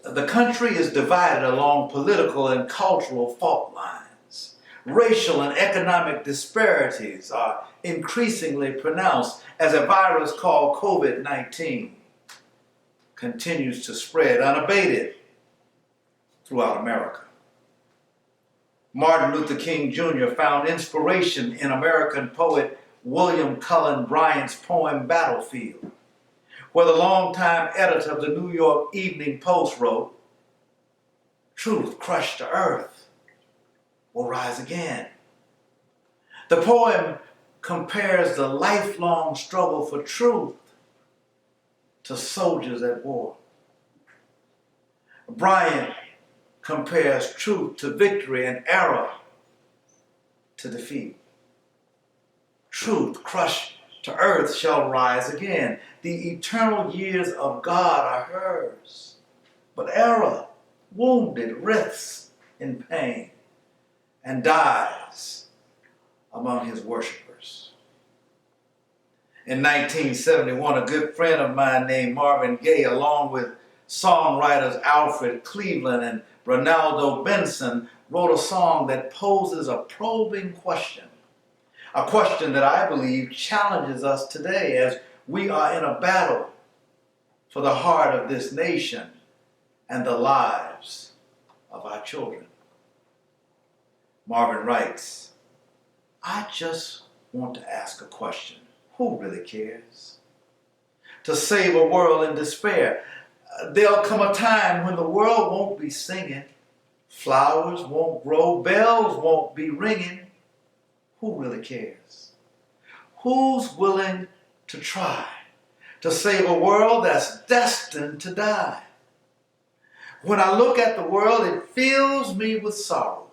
The country is divided along political and cultural fault lines. Racial and economic disparities are increasingly pronounced as a virus called COVID-19 continues to spread unabated throughout America. Martin Luther King Jr. found inspiration in American poet William Cullen Bryant's poem Battlefield, where the longtime editor of the New York Evening Post wrote, "Truth crushed to earth will rise again." The poem compares the lifelong struggle for truth to soldiers at war. Bryant compares truth to victory and error to defeat. Truth crushed to earth shall rise again. The eternal years of God are hers, but error wounded writhes in pain and dies among his worshipers. In 1971, a good friend of mine named Marvin Gaye, along with songwriters Alfred Cleveland and Ronaldo Benson, wrote a song that poses a probing question. A question that I believe challenges us today as we are in a battle for the heart of this nation and the lives of our children. Marvin writes, "I just want to ask a question. Who really cares? To save a world in despair. There'll come a time when the world won't be singing, flowers won't grow, bells won't be ringing. Who really cares? Who's willing to try to save a world that's destined to die? When I look at the world, it fills me with sorrow.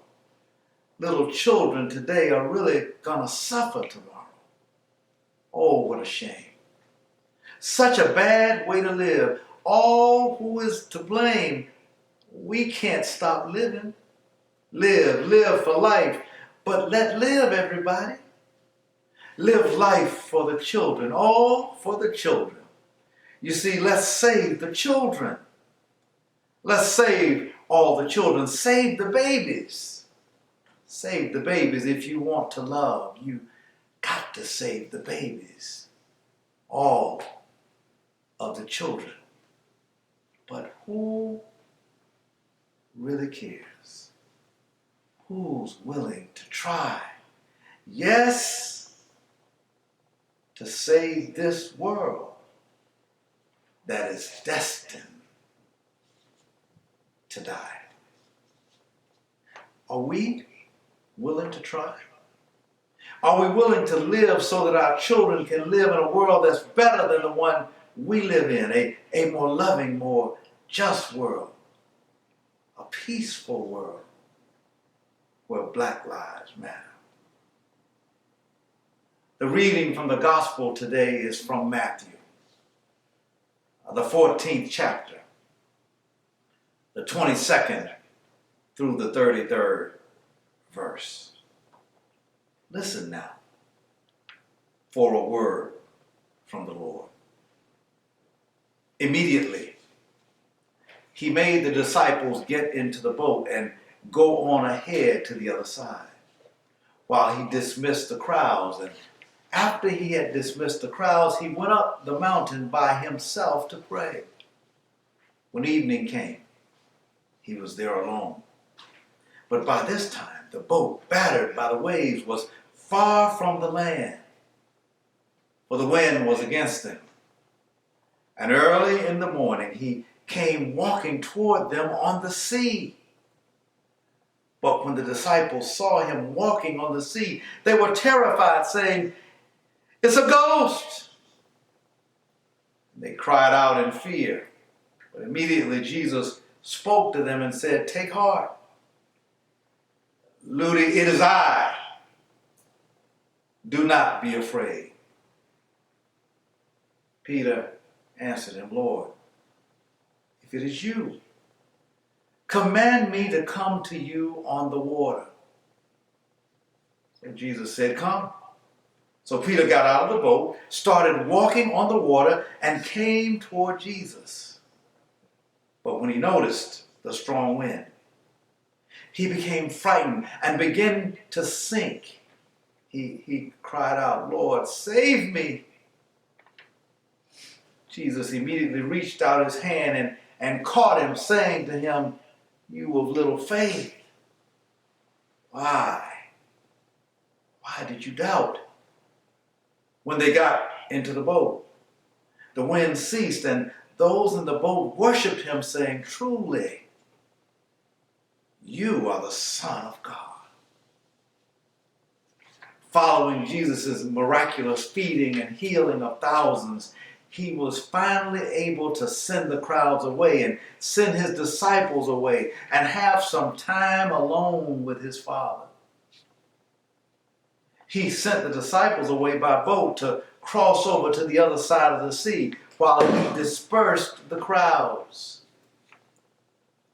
Little children today are really gonna suffer tomorrow. Oh, what a shame. Such a bad way to live. All who is to blame. We can't stop living. Live for life. But let live, everybody. Live life for the children. All for the children. You see, let's save the children. Let's save all the children. Save the babies. Save the babies. If you want to love, you got to save the babies. All of the children. But who really cares? Who's willing to try? Yes, to save this world that is destined to die. Are we willing to try? Are we willing to live so that our children can live in a world that's better than the one we live in, a more loving, more just world, a peaceful world where Black lives matter? The reading from the gospel today is from Matthew, the 14th chapter, the 22nd through the 33rd verse. Listen now for a word from the Lord. Immediately, he made the disciples get into the boat and go on ahead to the other side, while he dismissed the crowds. And after he had dismissed the crowds, he went up the mountain by himself to pray. When evening came, he was there alone. But by this time, the boat, battered by the waves, was far from the land, for the wind was against them. And early in the morning, he came walking toward them on the sea. But when the disciples saw him walking on the sea, they were terrified, saying, "It's a ghost!" And they cried out in fear. But immediately Jesus spoke to them and said, "Take heart. Ludi, it is I. Do not be afraid." Peter answered him, "Lord, if it is you, command me to come to you on the water." So Jesus said, "Come." So Peter got out of the boat, started walking on the water, and came toward Jesus. But when he noticed the strong wind, he became frightened and began to sink. He cried out, "Lord, save me." Jesus immediately reached out his hand and caught him, saying to him, "You of little faith, why did you doubt?" When they got into the boat, the wind ceased, and those in the boat worshiped him, saying, "Truly, you are the Son of God." Following Jesus' miraculous feeding and healing of thousands, he was finally able to send the crowds away and send his disciples away and have some time alone with his Father. He sent the disciples away by boat to cross over to the other side of the sea while he dispersed the crowds.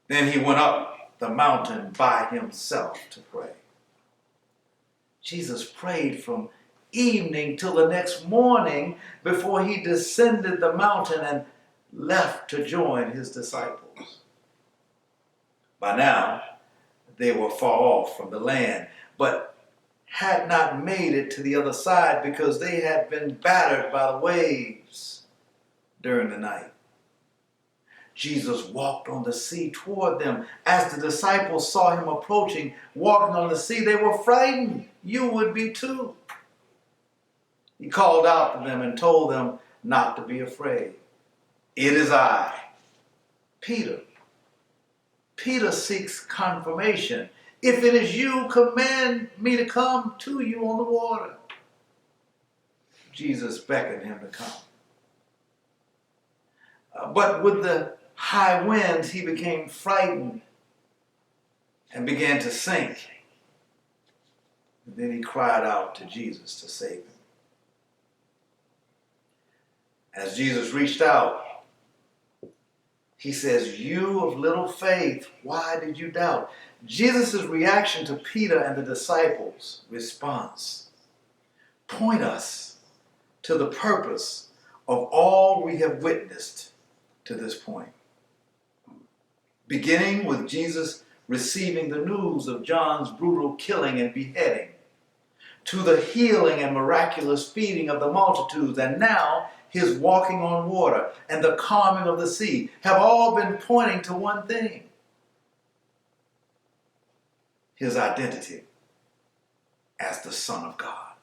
Then he went up the mountain by himself to pray. Jesus prayed from evening till the next morning before he descended the mountain and left to join his disciples. By now, they were far off from the land, but had not made it to the other side because they had been battered by the waves during the night. Jesus walked on the sea toward them. As the disciples saw him approaching, walking on the sea, they were frightened. You would be too. He called out to them and told them not to be afraid. "It is I, Peter." Peter seeks confirmation. "If it is you, command me to come to you on the water." Jesus beckoned him to come. But with the high winds, he became frightened and began to sink. And then he cried out to Jesus to save him. As Jesus reached out, he says, "You of little faith, why did you doubt?" Jesus' reaction to Peter and the disciples' response point us to the purpose of all we have witnessed to this point. Beginning with Jesus receiving the news of John's brutal killing and beheading, to the healing and miraculous feeding of the multitudes, and now his walking on water and the calming of the sea, have all been pointing to one thing: his identity as the Son of God.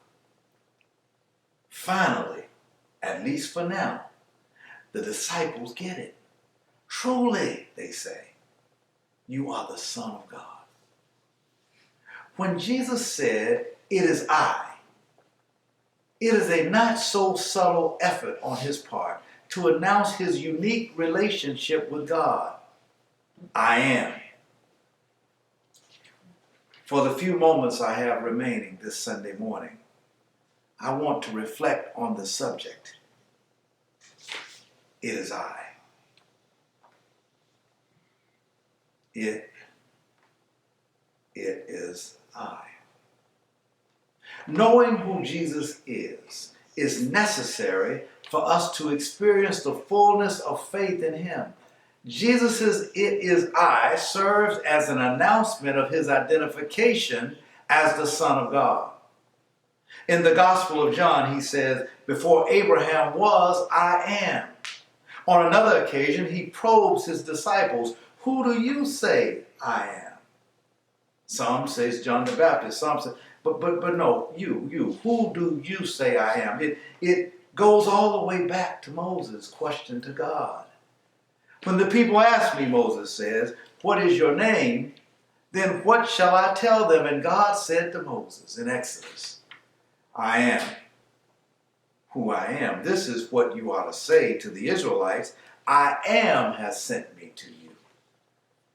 Finally, at least for now, the disciples get it. "Truly," they say, "you are the Son of God." When Jesus said, "It is I," it is a not so subtle effort on his part to announce his unique relationship with God. I am. For the few moments I have remaining this Sunday morning, I want to reflect on the subject. It is I. It is I. Knowing who Jesus is necessary for us to experience the fullness of faith in him. Jesus' "it is I" serves as an announcement of his identification as the Son of God. In the Gospel of John, he says, "Before Abraham was, I am." On another occasion, he probes his disciples, "Who do you say I am?" Some say it's John the Baptist. Some say, but no, you. Who do you say I am? It goes all the way back to Moses' question to God. "When the people ask me," Moses says, "what is your name? Then what shall I tell them?" And God said to Moses in Exodus, "I am who I am." This is what you ought to say to the Israelites: "I am has sent me to you."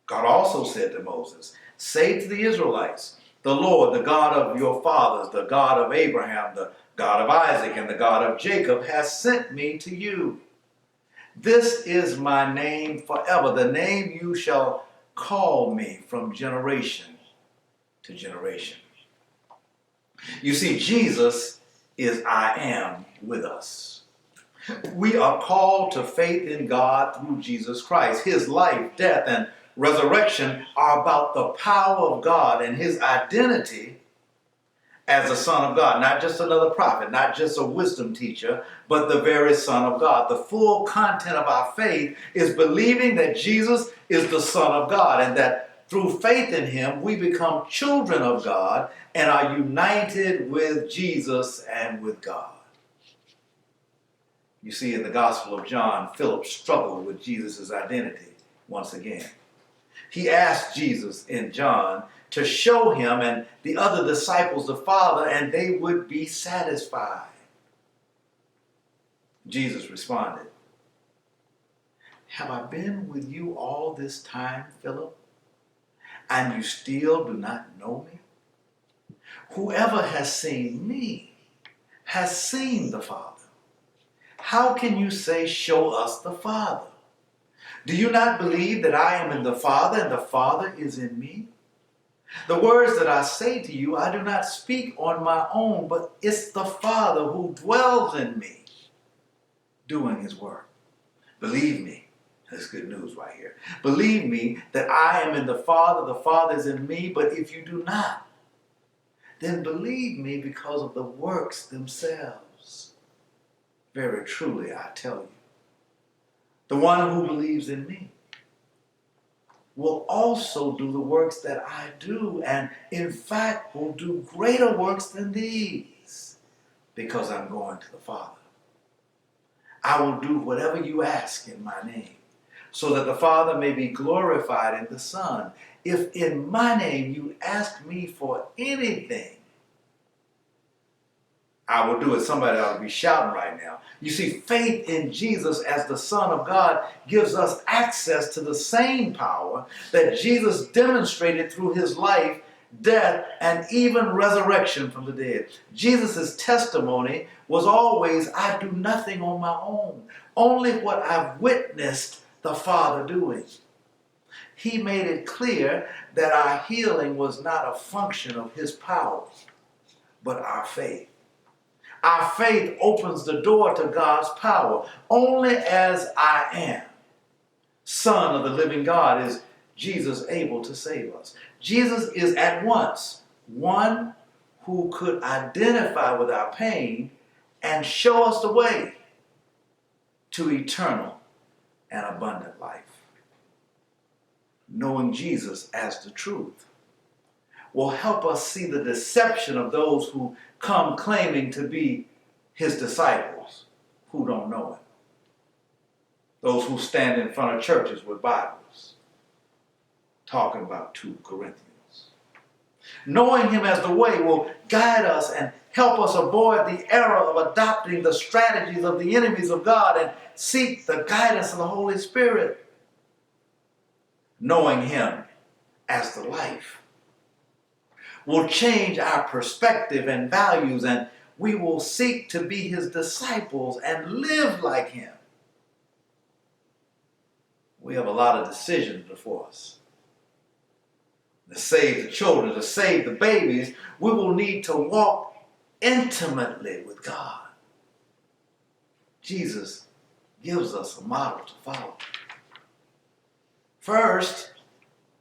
God also said to Moses, "Say to the Israelites, the Lord, the God of your fathers, the God of Abraham, the God of Isaac, and the God of Jacob has sent me to you. This is my name forever, the name you shall call me from generation to generation." You see, Jesus is I am with us. We are called to faith in God through Jesus Christ. His life, death, and resurrection are about the power of God and his identity as the Son of God. Not just another prophet, not just a wisdom teacher, but the very Son of God. The full content of our faith is believing that Jesus is the Son of God and that through faith in him, we become children of God and are united with Jesus and with God. You see, in the Gospel of John, Philip struggled with Jesus' identity once again. He asked Jesus in John to show him and the other disciples the Father, and they would be satisfied. Jesus responded, "Have I been with you all this time, Philip, and you still do not know me? Whoever has seen me has seen the Father. How can you say, 'Show us the Father'? Do you not believe that I am in the Father and the Father is in me? The words that I say to you, I do not speak on my own, but it's the Father who dwells in me, doing his work. Believe me." That's good news right here. "Believe me that I am in the Father is in me, but if you do not, then believe me because of the works themselves. Very truly, I tell you, the one who believes in me will also do the works that I do, and in fact will do greater works than these, because I'm going to the Father. I will do whatever you ask in my name, so that the Father may be glorified in the Son. If in my name you ask me for anything, I will do it." Somebody ought to be shouting right now. You see, faith in Jesus as the Son of God gives us access to the same power that Jesus demonstrated through his life, death, and even resurrection from the dead. Jesus' testimony was always, "I do nothing on my own, only what I've witnessed the Father doing." He made it clear that our healing was not a function of his power, but our faith. Our faith opens the door to God's power. Only as I am, Son of the living God, is Jesus able to save us. Jesus is at once one who could identify with our pain and show us the way to eternal and abundant life. Knowing Jesus as the truth will help us see the deception of those who come claiming to be his disciples who don't know him. Those who stand in front of churches with Bibles talking about 2 Corinthians. Knowing him as the way will guide us and help us avoid the error of adopting the strategies of the enemies of God and seek the guidance of the Holy Spirit. Knowing him as the life will change our perspective and values, and we will seek to be his disciples and live like him. We have a lot of decisions before us. To save the children, to save the babies, we will need to walk intimately with God. Jesus gives us a model to follow. First,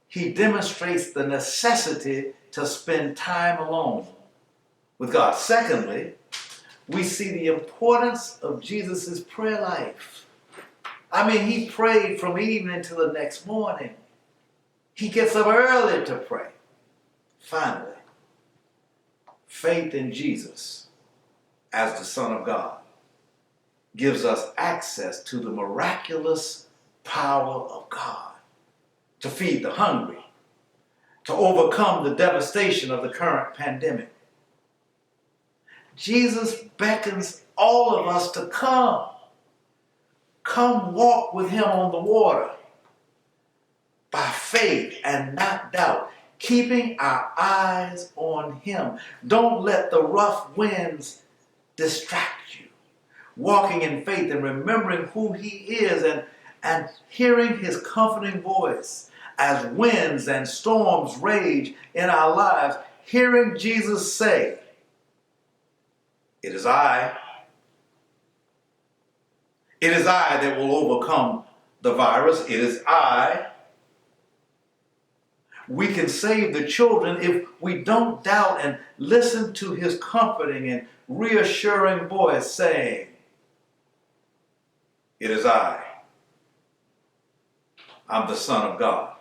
he demonstrates the necessity to spend time alone with God. Secondly, we see the importance of Jesus' prayer life. I mean, he prayed from evening till the next morning. He gets up early to pray. Finally, faith in Jesus as the Son of God gives us access to the miraculous power of God to feed the hungry, to overcome the devastation of the current pandemic. Jesus beckons all of us to come. Come walk with him on the water by faith and not doubt, keeping our eyes on him. Don't let the rough winds distract you. Walking in faith and remembering who he is and hearing his comforting voice as winds and storms rage in our lives, hearing Jesus say, "It is I. It is I that will overcome the virus. It is I. We can save the children if we don't doubt and listen to his comforting and reassuring voice saying, it is I. I'm the Son of God.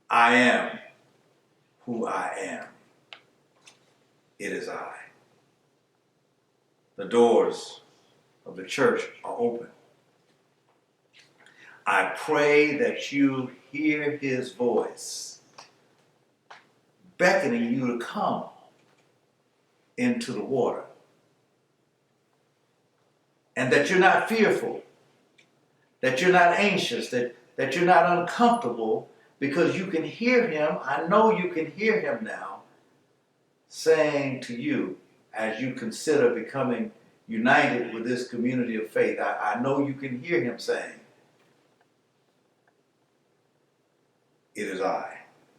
I am who I am. It is I. The doors of the church are open. I pray that you hear his voice beckoning you to come into the water, and that you're not fearful, that you're not anxious, that you're not uncomfortable, because you can hear him. I know you can hear him now saying to you, as you consider becoming united with this community of faith, I know you can hear him saying, it is I.